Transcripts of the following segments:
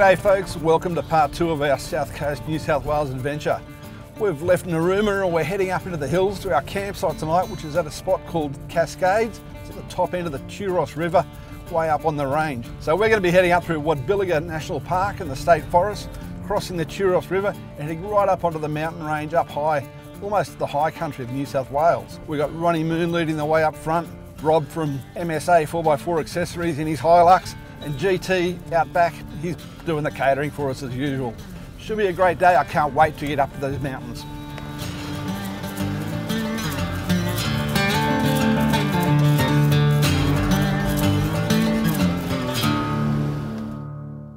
G'day folks, welcome to part 2 of our South Coast New South Wales adventure. We've left Narooma and we're heading up into the hills to our campsite tonight, which is at a spot called Cascades. It's at the top end of the Turos River, way up on the range. So we're going to be heading up through Wadbilliga National Park in the State Forest, crossing the Turos River and heading right up onto the mountain range up high, almost the high country of New South Wales. We've got Ronnie Moon leading the way up front, Rob from MSA 4x4 Accessories in his Hilux, and GT out back, he's doing the catering for us as usual. Should be a great day, I can't wait to get up to those mountains.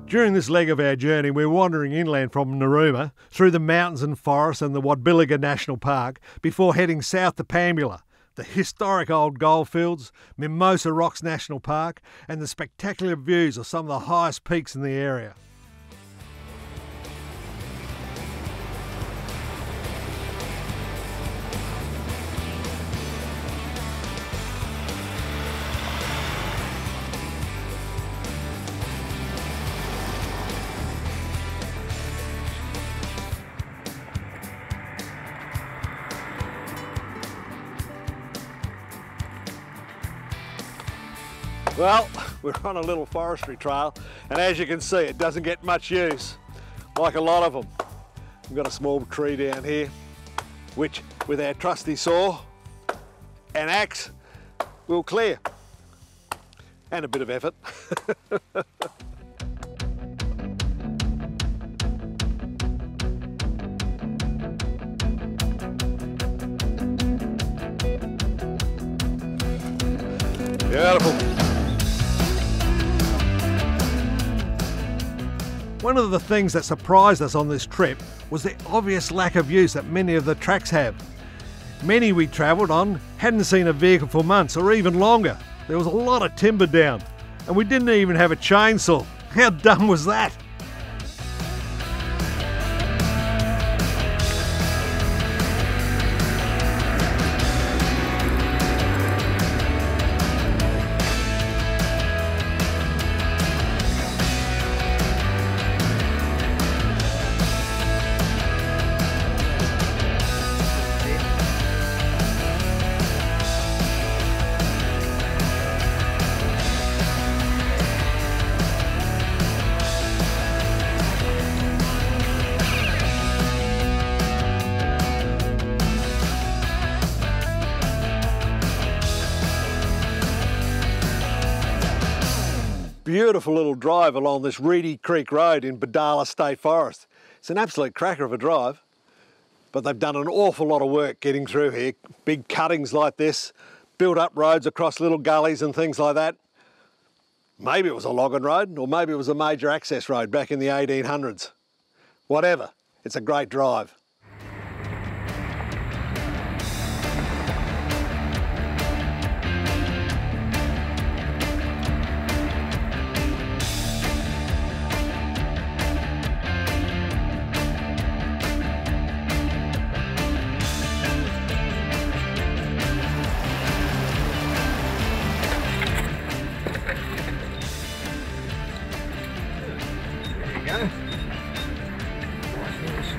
During this leg of our journey, we're wandering inland from Narooma through the mountains and forests and the Wadbilliga National Park before heading south to Pambula, the historic old goldfields, Mimosa Rocks National Park and the spectacular views of some of the highest peaks in the area. Well, we're on a little forestry trail, and as you can see, it doesn't get much use, like a lot of them. We've got a small tree down here, which with our trusty saw and axe, we'll clear. And a bit of effort. Beautiful. One of the things that surprised us on this trip was the obvious lack of use that many of the tracks have. Many we travelled on hadn't seen a vehicle for months or even longer. There was a lot of timber down, and we didn't even have a chainsaw. How dumb was that? Beautiful little drive along this Reedy Creek Road in Pambula State Forest. It's an absolute cracker of a drive, but they've done an awful lot of work getting through here. Big cuttings like this, built up roads across little gullies and things like that. Maybe it was a logging road, or maybe it was a major access road back in the 1800s. Whatever, it's a great drive.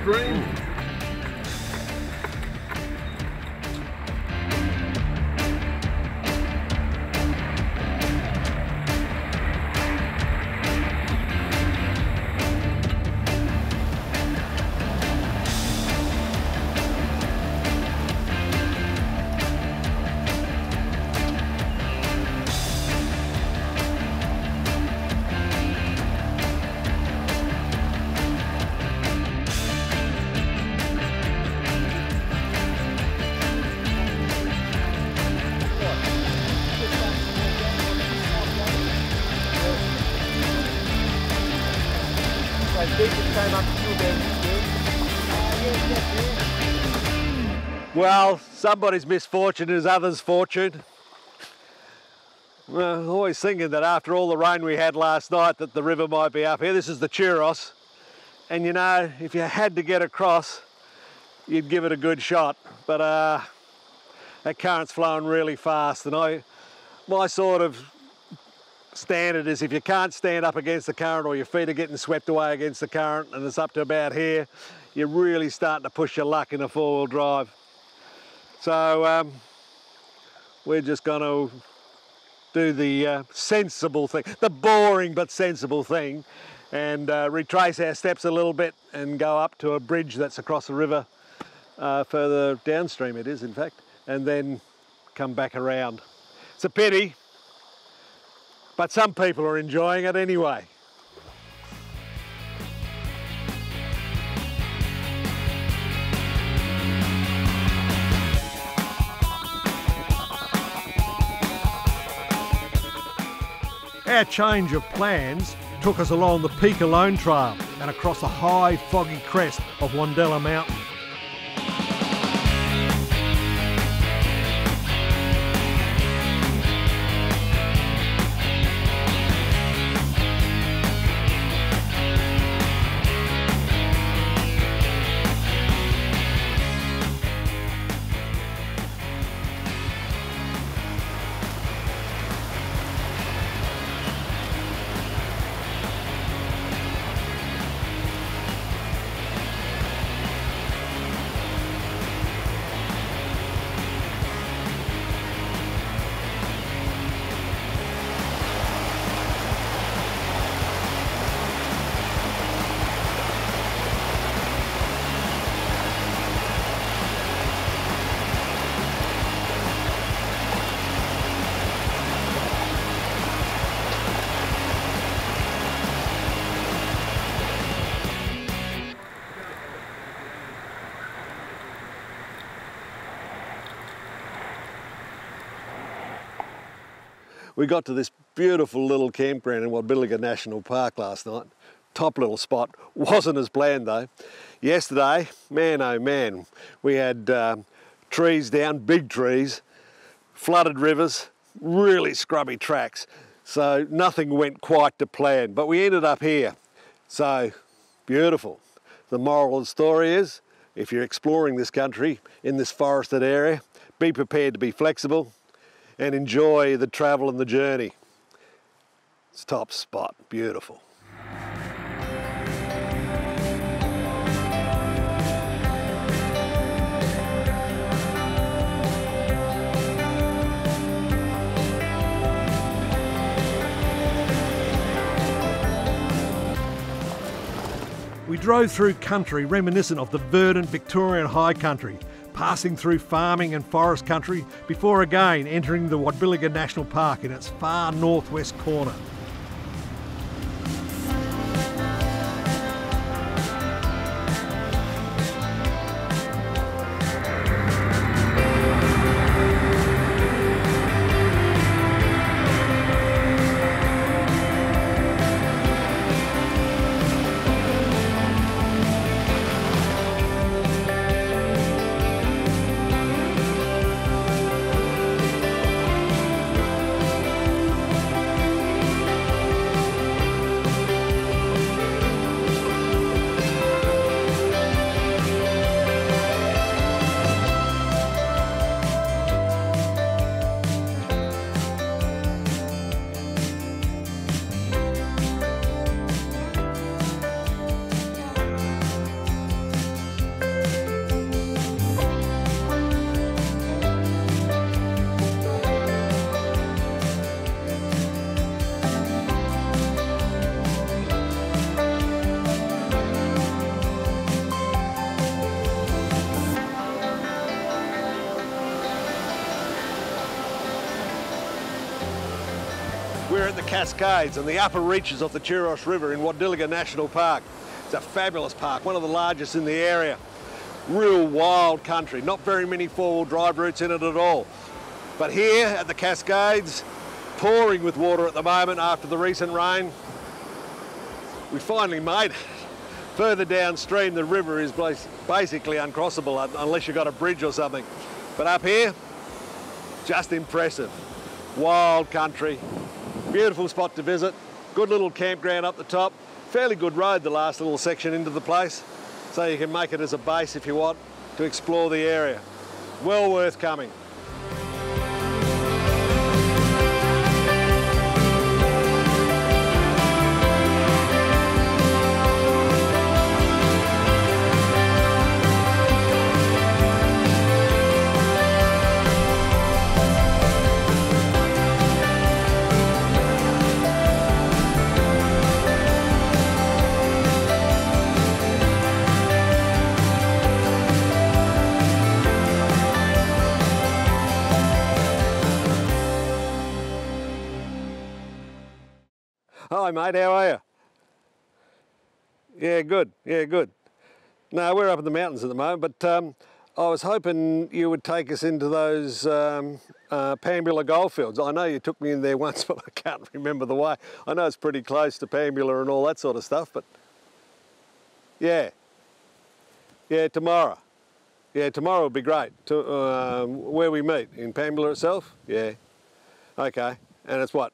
Stream. Well, somebody's misfortune is others' fortune. Well, I'm always thinking that after all the rain we had last night that the river might be up here. This is the Turos, and you know, if you had to get across, you'd give it a good shot. But that current's flowing really fast, and my sort of standard is if you can't stand up against the current or your feet are getting swept away against the current and it's up to about here, you're really starting to push your luck in a four-wheel drive. So we're just going to do the sensible thing, the boring but sensible thing, and retrace our steps a little bit and go up to a bridge that's across the river, further downstream it is in fact, and then come back around. It's a pity, but some people are enjoying it anyway. Our change of plans took us along the Peak Alone Trail and across the high, foggy crest of Candela Mountain. We got to this beautiful little campground in Wadbilliga National Park last night. Top little spot. Wasn't as planned though. Yesterday, man oh man, we had trees down, big trees, flooded rivers, really scrubby tracks. So nothing went quite to plan, but we ended up here. So beautiful. The moral of the story is, if you're exploring this country in this forested area, be prepared to be flexible and enjoy the travel and the journey. It's a top spot, beautiful. We drove through country reminiscent of the verdant Victorian high country, passing through farming and forest country before again entering the Wadbilliga National Park in its far northwest corner. We're at the Cascades and the upper reaches of the Churros River in Wadbilliga National Park. It's a fabulous park, one of the largest in the area. Real wild country, not very many four-wheel drive routes in it at all. But here at the Cascades, pouring with water at the moment after the recent rain, we finally made it. Further downstream, the river is basically uncrossable unless you've got a bridge or something. But up here, just impressive. Wild country, beautiful spot to visit, good little campground up the top, fairly good road the last little section into the place, so you can make it as a base if you want to explore the area. Well worth coming. Hi mate, how are you? Yeah, good, yeah, good. No, we're up in the mountains at the moment, but I was hoping you would take us into those Pambula goldfields. I know you took me in there once, but I can't remember the way. I know it's pretty close to Pambula and all that sort of stuff, but yeah. Yeah, tomorrow. Yeah, tomorrow would be great. Where we meet, in Pambula itself? Yeah. Okay, and it's what,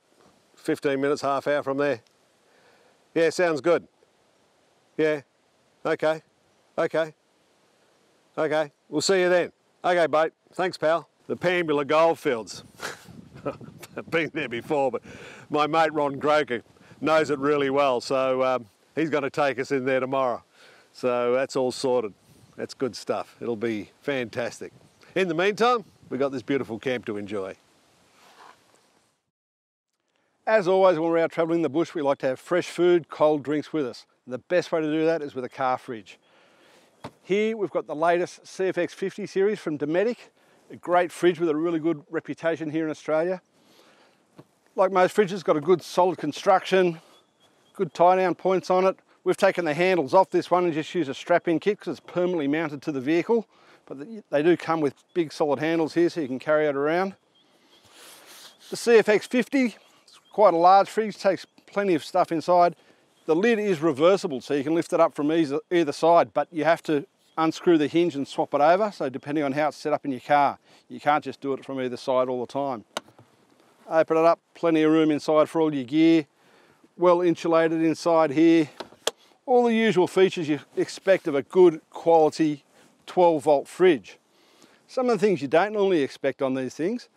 15 minutes, half hour from there? Yeah, sounds good. Yeah, okay, okay, okay. We'll see you then. Okay, mate. Thanks, pal. The Pambula goldfields. I've been there before, but my mate Ron Croker knows it really well, so he's going to take us in there tomorrow. So that's all sorted. That's good stuff. It'll be fantastic. In the meantime, we've got this beautiful camp to enjoy. As always, when we're out travelling the bush, we like to have fresh food, cold drinks with us. The best way to do that is with a car fridge. Here we've got the latest CFX 50 series from Dometic, a great fridge with a really good reputation here in Australia. Like most fridges, got a good solid construction, good tie down points on it. We've taken the handles off this one and just used a strap-in kit because it's permanently mounted to the vehicle, but they do come with big solid handles here so you can carry it around. The CFX 50, it's quite a large fridge, takes plenty of stuff inside. The lid is reversible, so you can lift it up from either side, but you have to unscrew the hinge and swap it over, so depending on how it's set up in your car, you can't just do it from either side all the time. Open it up, plenty of room inside for all your gear, well insulated inside here. All the usual features you expect of a good quality 12-volt fridge. Some of the things you don't normally expect on these things.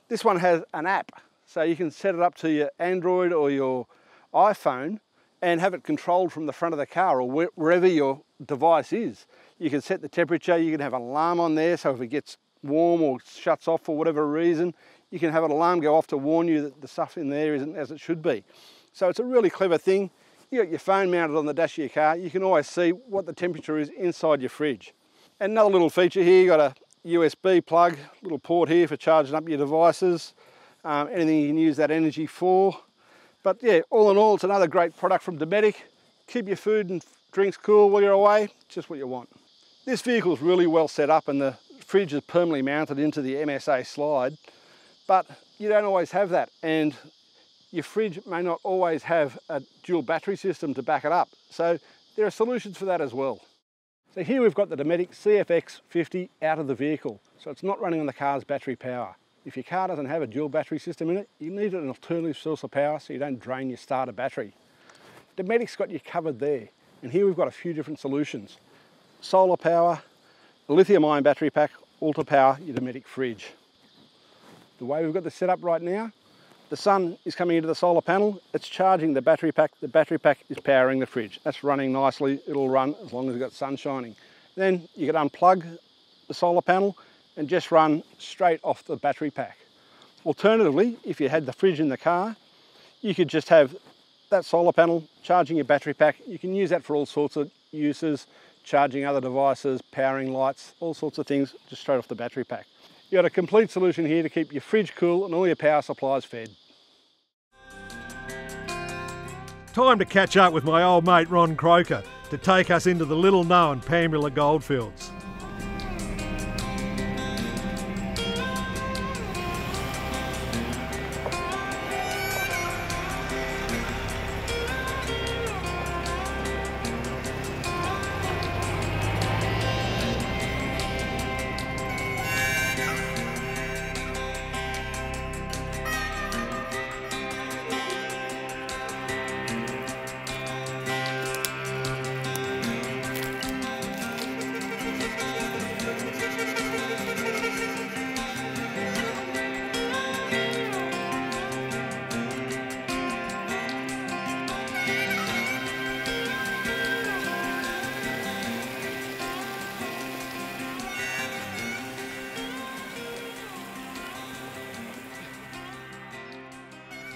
This one has an app, so you can set it up to your Android or your iPhone and have it controlled from the front of the car or wherever your device is. You can set the temperature, you can have an alarm on there, so if it gets warm or shuts off for whatever reason, you can have an alarm go off to warn you that the stuff in there isn't as it should be. So it's a really clever thing. You got your phone mounted on the dash of your car, you can always see what the temperature is inside your fridge. And another little feature here, you got a USB plug, little port here for charging up your devices, anything you can use that energy for. But yeah, all in all, it's another great product from Dometic. Keep your food and drinks cool while you're away, just what you want. This vehicle is really well set up and the fridge is permanently mounted into the MSA slide, but you don't always have that. And your fridge may not always have a dual battery system to back it up. So there are solutions for that as well. So here we've got the Dometic CFX 50 out of the vehicle. So it's not running on the car's battery power. If your car doesn't have a dual battery system in it, you need an alternative source of power so you don't drain your starter battery. Dometic's got you covered there. And here we've got a few different solutions. Solar power, a lithium-ion battery pack, all to power your Dometic fridge. The way we've got this set up right now, the sun is coming into the solar panel, it's charging the battery pack is powering the fridge. That's running nicely, it'll run as long as it's got sun shining. Then you can unplug the solar panel and just run straight off the battery pack. Alternatively, if you had the fridge in the car, you could just have that solar panel charging your battery pack. You can use that for all sorts of uses, charging other devices, powering lights, all sorts of things, just straight off the battery pack. You've got a complete solution here to keep your fridge cool and all your power supplies fed. Time to catch up with my old mate Ron Croker to take us into the little known Pambula goldfields.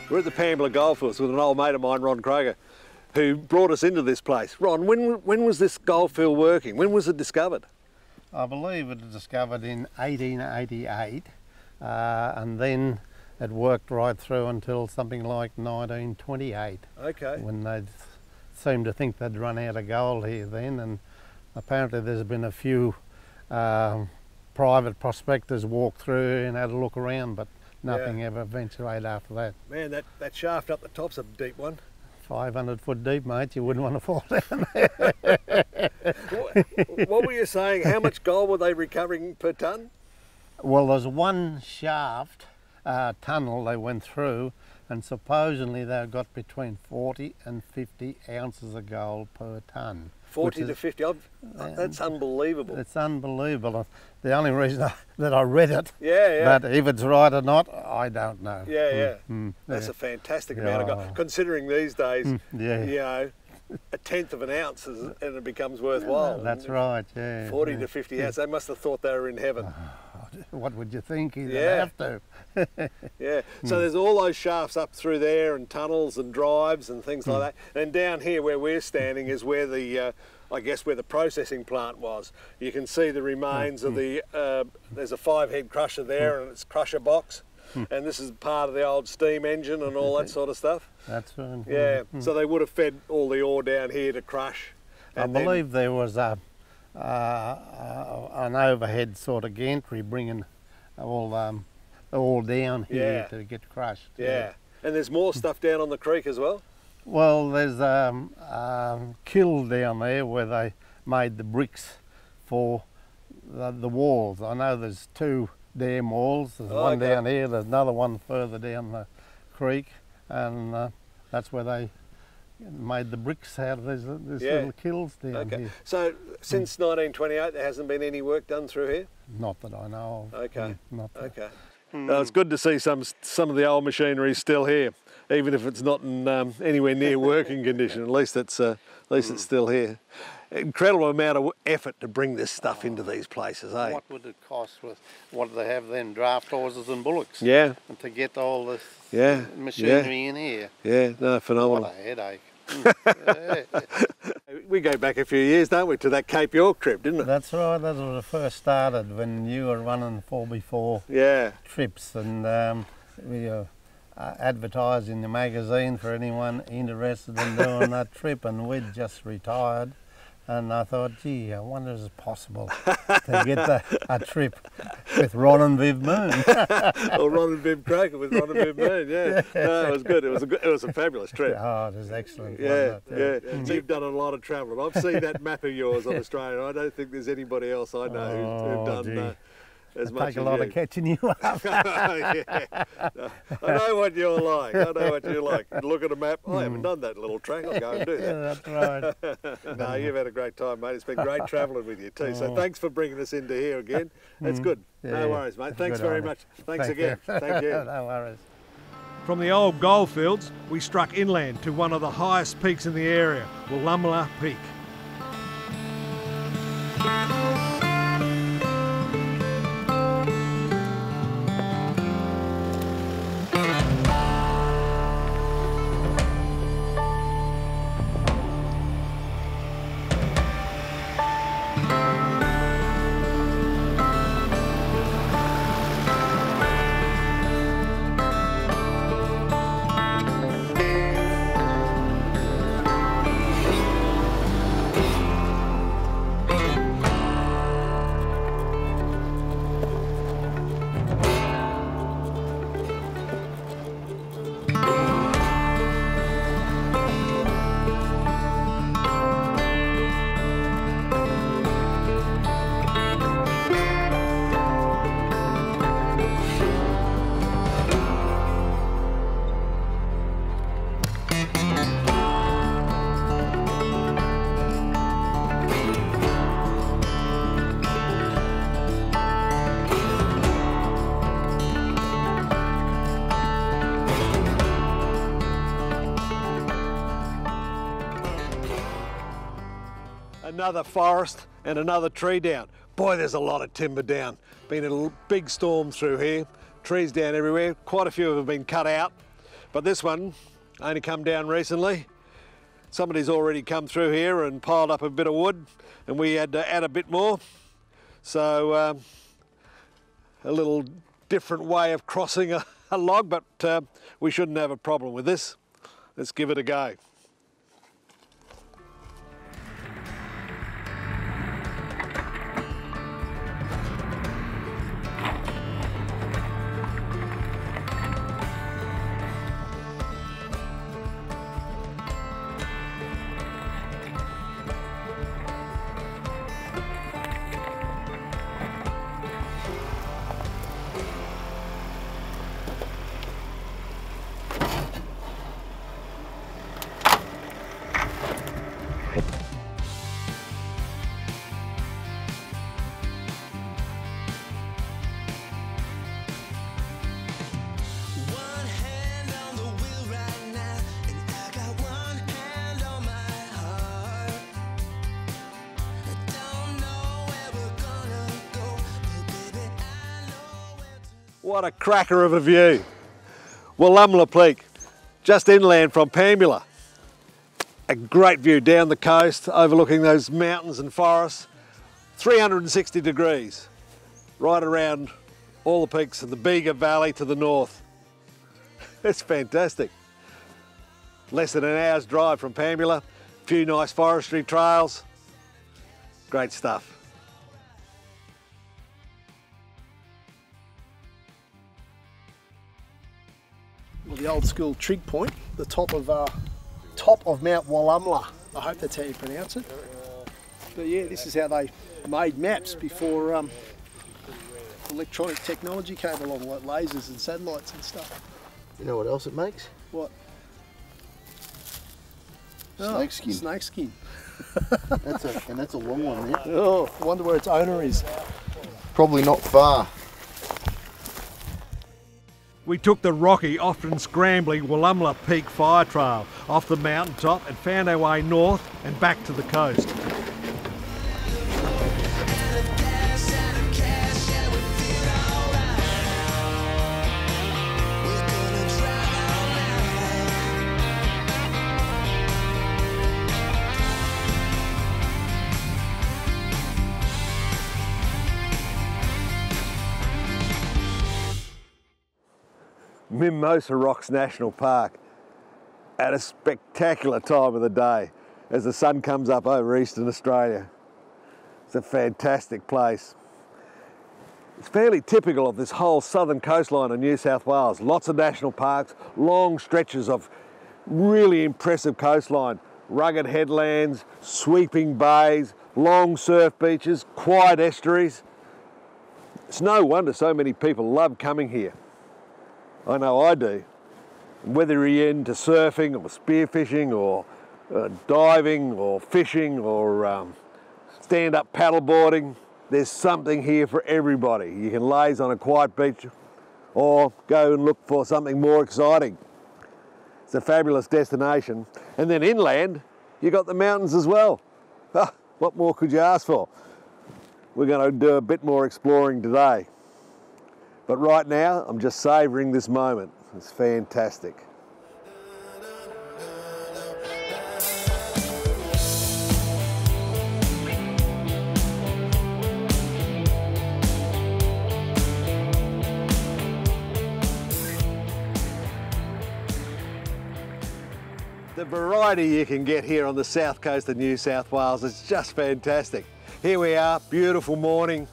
We're at the Pambula goldfields with an old mate of mine, Ron Croker, who brought us into this place. Ron, when was this goldfield working? When was it discovered? I believe it was discovered in 1888, and then it worked right through until something like 1928. Okay. When they seemed to think they'd run out of gold here then, and apparently there's been a few private prospectors walk through and had a look around, but nothing ever eventuated after that. Man, that shaft up the top's a deep one. 500 foot deep, mate, you wouldn't want to fall down there. What were you saying? How much gold were they recovering per tonne? Well, there's one shaft tunnel they went through, and supposedly they've got between 40 and 50 ounces of gold per tonne. 40 to 50, that's unbelievable. It's unbelievable. The only reason that I read it, yeah. but if it's right or not, I don't know. That's a fantastic amount of gold. Considering these days, you know, a tenth of an ounce and it becomes worthwhile. That's right, yeah. 40 to 50 ounces, they must have thought they were in heaven. What would you think? You'd have to. So there's all those shafts up through there and tunnels and drives and things like that. And down here where we're standing is where the, I guess where the processing plant was. You can see the remains of the, there's a 5-head crusher there and it's crusher box. And this is part of the old steam engine and all that sort of stuff. That's right. Yeah, so they would have fed all the ore down here to crush. I believe there was an overhead sort of gantry bringing all down here to get crushed. Yeah, and there's more stuff down on the creek as well? Well, there's kiln down there where they made the bricks for the walls. I know there's 2 dam walls. There's one down here, there's another one further down the creek, and that's where they made the bricks out of these little kilns down here. So since 1928 there hasn't been any work done through here? Not that I know of. Okay. Okay. It's good to see some of the old machinery still here, even if it's not in anywhere near working condition. At least it's still here. Incredible amount of effort to bring this stuff into these places, eh? What would it cost with what do they have then? Draft horses and bullocks. Yeah. And to get all this machinery in here. Yeah, no, phenomenal. What a headache. We go back a few years, don't we, to that Cape York trip, didn't it? That's right, that was it first started when you were running 4x4 trips, and we advertised in the magazine for anyone interested in doing that trip, and we'd just retired. And I thought, gee, I wonder if it's possible to get a trip with Ron and Viv Moon. Or Ron and Viv Croker with Ron and Viv Moon, No, it was good. It was a fabulous trip. Oh, it was excellent. Yeah. So you've done a lot of travelling. I've seen that map of yours on Australia. I don't think there's anybody else I know who's done as much as you. Take a lot of catching you up. I know what you're like. Look at a map. I haven't done that little track. I'll go and do that. That's right. No, you've had a great time, mate. It's been great travelling with you too. So thanks for bringing us into here again. That's good. No worries, mate. Thanks very much. Thanks again. Thank you. No worries. From the old goldfields, we struck inland to one of the highest peaks in the area, Pamela Peak. Another forest and another tree down. Boy, there's a lot of timber down. Been a big storm through here. Trees down everywhere. Quite a few have been cut out, but this one only come down recently. Somebody's already come through here and piled up a bit of wood, and we had to add a bit more. So a little different way of crossing a log, but we shouldn't have a problem with this. Let's give it a go. What a cracker of a view. Willamla Peak, just inland from Pambula. A great view down the coast, overlooking those mountains and forests. 360 degrees, right around all the peaks of the Villiger Valley to the north. It's fantastic. Less than an hour's drive from Pambula, a few nice forestry trails. Great stuff. Well, the old school trig point, the top of Mount Willamla. I hope that's how you pronounce it. But yeah, this is how they made maps before electronic technology came along, like lasers and satellites and stuff. You know what else it makes? What? Snake skin. Snake skin. That's a long one there. Oh, I wonder where its owner is. Probably not far. We took the rocky, often scrambling Willamla Peak fire trail off the mountaintop and found our way north and back to the coast. Mimosa Rocks National Park at a spectacular time of the day as the sun comes up over eastern Australia. It's a fantastic place. It's fairly typical of this whole southern coastline of New South Wales. Lots of national parks, long stretches of really impressive coastline, rugged headlands, sweeping bays, long surf beaches, quiet estuaries. It's no wonder so many people love coming here. I know I do. Whether you're into surfing or spearfishing or diving or fishing or stand-up paddleboarding, there's something here for everybody. You can laze on a quiet beach or go and look for something more exciting. It's a fabulous destination. And then inland, you got the mountains as well. What more could you ask for? We're going to do a bit more exploring today. But right now, I'm just savouring this moment. It's fantastic. The variety you can get here on the south coast of New South Wales is just fantastic. Here we are, beautiful morning.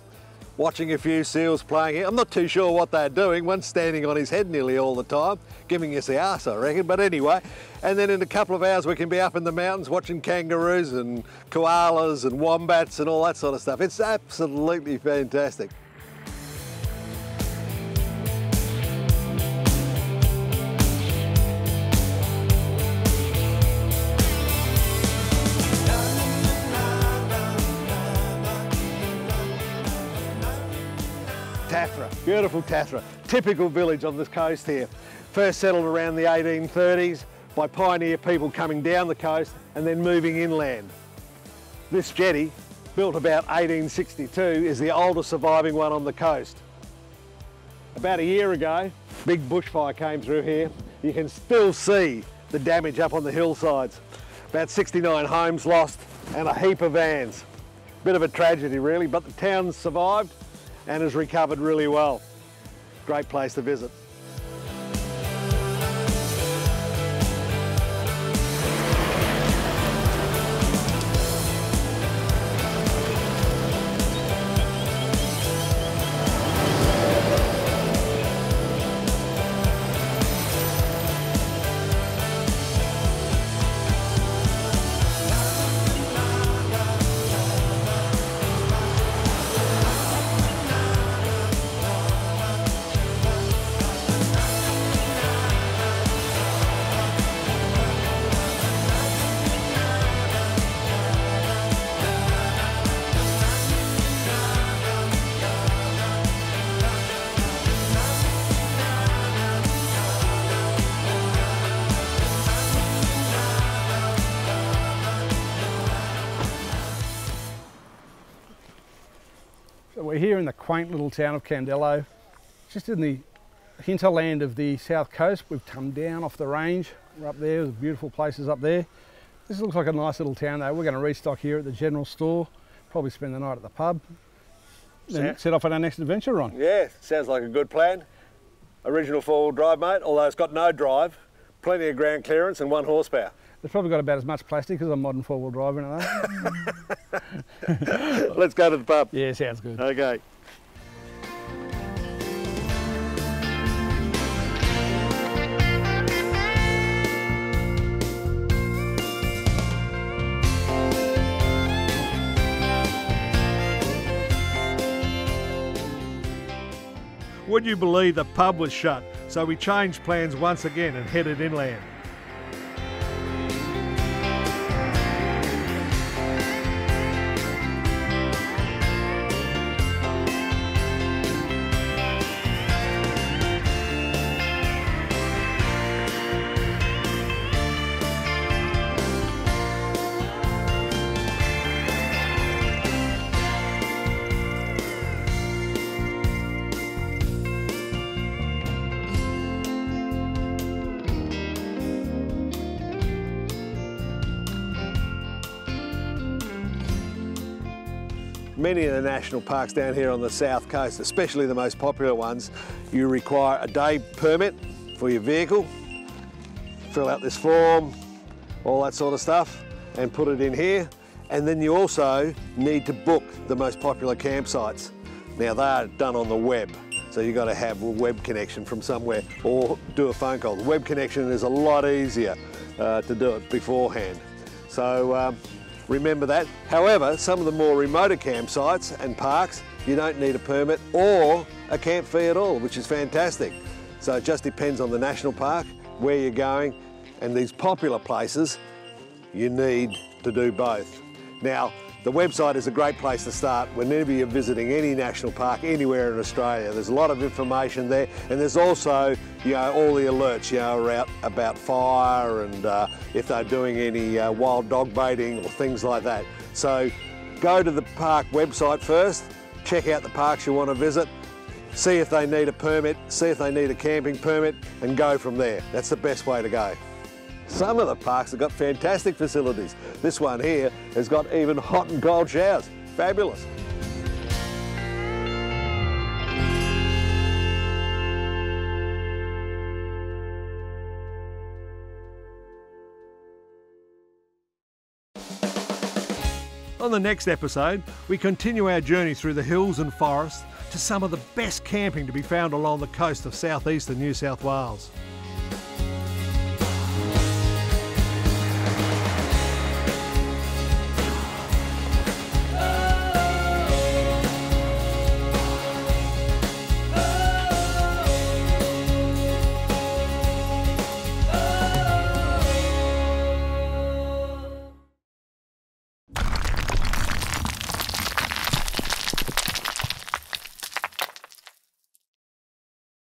Watching a few seals playing here. I'm not too sure what they're doing. One's standing on his head nearly all the time, giving us the arse, I reckon. But anyway, and then in a couple of hours we can be up in the mountains watching kangaroos and koalas and wombats and all that sort of stuff. It's absolutely fantastic. Beautiful Tathra, typical village on this coast here. First settled around the 1830s by pioneer people coming down the coast and then moving inland. This jetty, built about 1862, is the oldest surviving one on the coast. About a year ago, big bushfire came through here. You can still see the damage up on the hillsides. About 69 homes lost and a heap of vans. Bit of a tragedy really, but the town survived and has recovered really well. Great place to visit. So we're here in the quaint little town of Candela, just in the hinterland of the south coast. We've come down off the range. We're up there, there's beautiful places up there. This looks like a nice little town though. We're going to restock here at the general store, probably spend the night at the pub, then set off on our next adventure, Ron. Yeah, sounds like a good plan. Original four-wheel drive, mate, although it's got no drive, plenty of ground clearance and 1 horsepower. It's probably got about as much plastic as a modern four-wheel drive in it though. Let's go to the pub. Yeah, sounds good. Okay. Would you believe the pub was shut, so we changed plans once again and headed inland. Many of the national parks down here on the south coast, especially the most popular ones, you require a day permit for your vehicle, fill out this form, all that sort of stuff, and put it in here. And then you also need to book the most popular campsites. Now they are done on the web, so you've got to have a web connection from somewhere or do a phone call. The web connection is a lot easier to do it beforehand. So remember that. However, some of the more remote campsites and parks, you don't need a permit or a camp fee at all, which is fantastic. So it just depends on the national park, where you're going, and these popular places, you need to do both. Now, the website is a great place to start whenever you're visiting any national park anywhere in Australia. There's a lot of information there, and there's also, you know, all the alerts, you know, about fire and if they're doing any wild dog baiting or things like that. So go to the park website first, check out the parks you want to visit, see if they need a permit, see if they need a camping permit, and go from there. That's the best way to go. Some of the parks have got fantastic facilities. This one here has got even hot and cold showers. Fabulous. On the next episode, we continue our journey through the hills and forests to some of the best camping to be found along the coast of southeastern New South Wales.